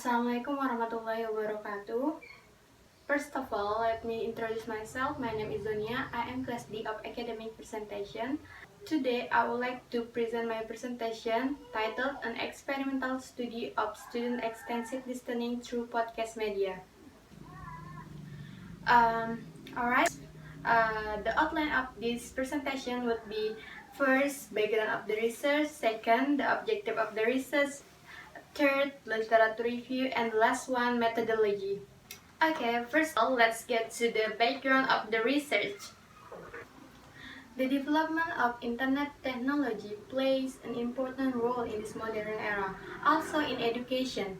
Assalamualaikum warahmatullahi wabarakatuh. First of all, let me introduce myself. My name is Zhonia. I am Class D of Academic Presentation. Today, I would like to present my presentation titled An Experimental Study of Student Extensive Listening Through Podcast Media. Alright, the outline of this presentation would be first, background of the research, second, the objective of the research, third, literature review, and the last one, methodology. Okay, first of all, let's get to the background of the research. The development of internet technology plays an important role in this modern era, also in education.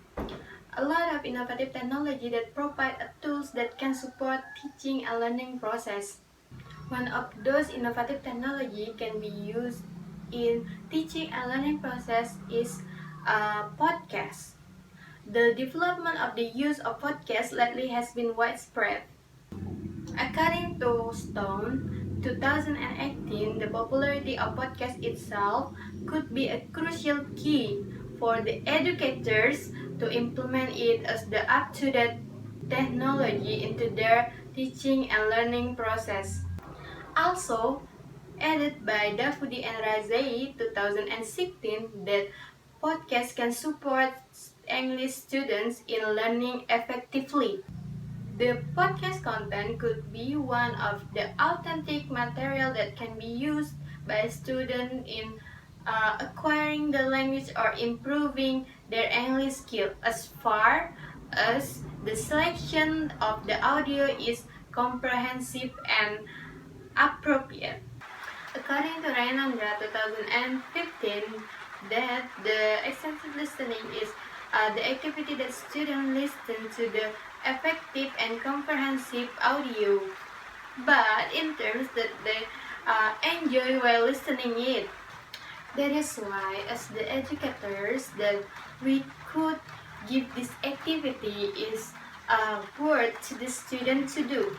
A lot of innovative technology that provide tools that can support teaching and learning process. One of those innovative technology can be used in teaching and learning process is podcast. The development of the use of podcasts lately has been widespread. According to Stone, 2018, the popularity of podcast itself could be a crucial key for the educators to implement it as the up-to-date technology into their teaching and learning process. Also, added by Davudi and Razei 2016 that podcasts can support English students in learning effectively. The podcast content could be one of the authentic material that can be used by students in acquiring the language or improving their English skill as far as the selection of the audio is comprehensive and appropriate. According to Rainandra 2015, that the extensive listening is the activity that students listen to the effective and comprehensive audio, but in terms that they enjoy while listening it. That is why, as the educators, that we could give this activity is worth to the student to do,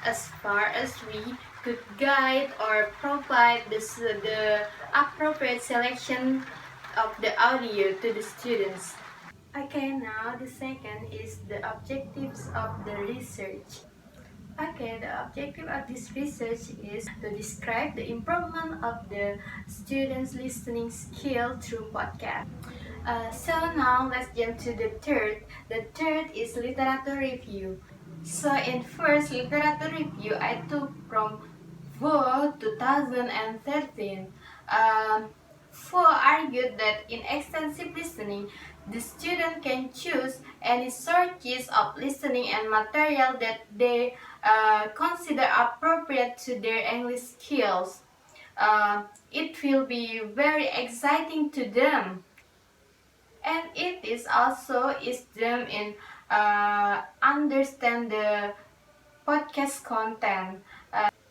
as far as we could guide or provide the appropriate selection of the audio to the students. Okay, now the second is the objectives of the research. Okay, the objective of this research is to describe the improvement of the students' listening skill through podcast. So now let's jump to the third. The third is literature review. So in first literature review, I took from Vo 2013. Vo argued that in extensive listening, the student can choose any sources of listening and material that they consider appropriate to their English skills. It will be very exciting to them, and it is also is them in understand the podcast content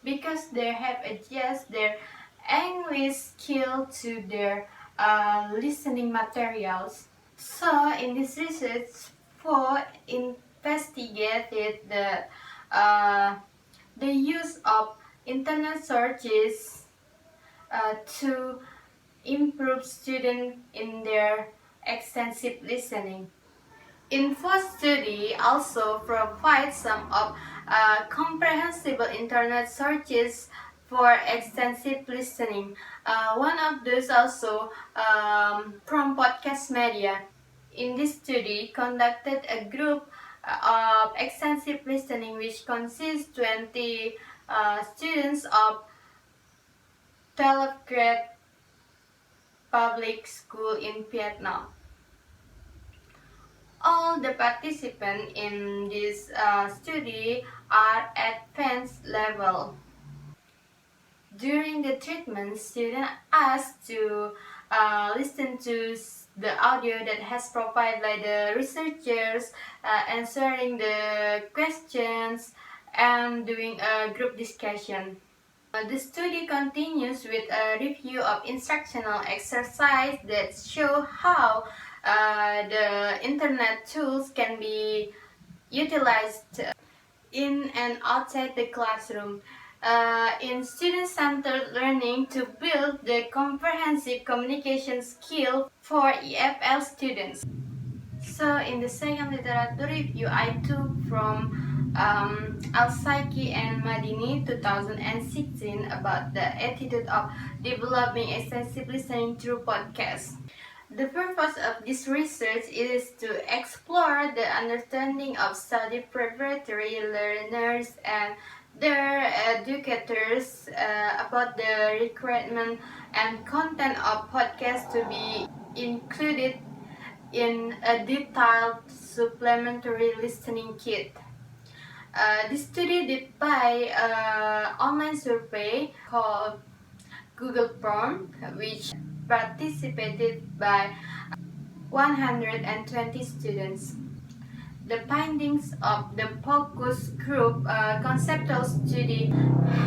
because they have adjust their English skill to their listening materials. So in this research, for investigated the use of internet searches to improve students in their extensive listening. Info study also provides some of comprehensible internet searches for extensive listening. One of those also from podcast media. In this study, conducted a group of extensive listening which consists 20 students of 12th grade public school in Vietnam. All the participants in this study are advanced level. During the treatment, students asked to listen to the audio that has provided by the researchers, answering the questions, and doing a group discussion. The study continues with a review of instructional exercise that show how the internet tools can be utilized in and outside the classroom in student-centered learning to build the comprehensive communication skill for EFL students. So in the second literature review, I took from Al-Saiki and Madini 2016 about the attitude of developing extensive listening through podcasts. The purpose of this research is to explore the understanding of study preparatory learners and their educators about the requirement and content of podcasts to be included in a detailed supplementary listening kit. This study did by an online survey called Google Form, which participated by 120 students. The findings of the focus group conceptual study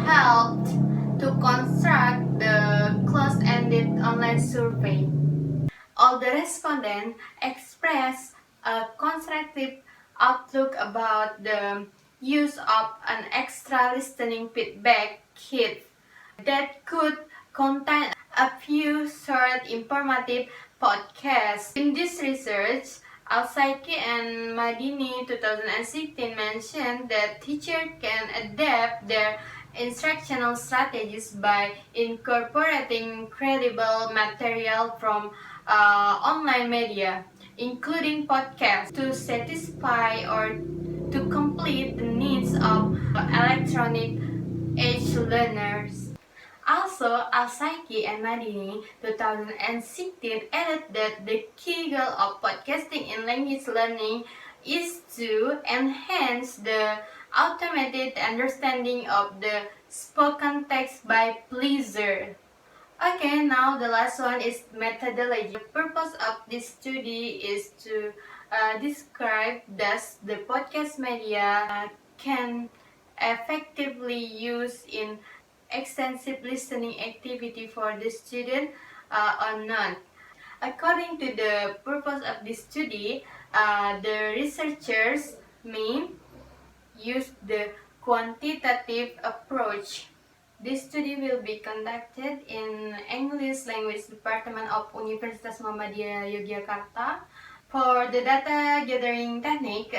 helped to construct the closed-ended online survey. All the respondents expressed a constructive outlook about the use of an extra listening feedback kit that could contain a few short informative podcasts. In this research, Al-Saiki and Madini 2016 mentioned that teachers can adapt their instructional strategies by incorporating credible material from online media, including podcasts, to satisfy or to complete the needs of electronic age learners. Also, Al-Saiki and Madini 2016 added that the key goal of podcasting in language learning is to enhance the automated understanding of the spoken text by pleaser. Okay, now the last one is methodology. The purpose of this study is to describe thus the podcast media can effectively use in extensive listening activity for the student or not. According to the purpose of this study, the researchers may use the quantitative approach. This study will be conducted in English Language Department of Universitas Muhammadiyah Yogyakarta. For the data gathering technique,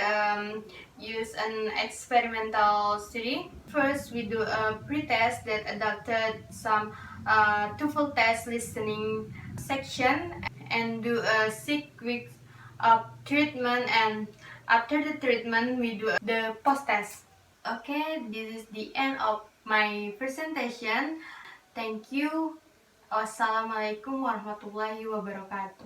use an experimental study. First, we do a pre-test that adopted some TOEFL test listening section and do a 6 weeks of treatment, and after the treatment, we do the post-test. Okay, this is the end of my presentation. Thank you. Wassalamualaikum warahmatullahi wabarakatuh.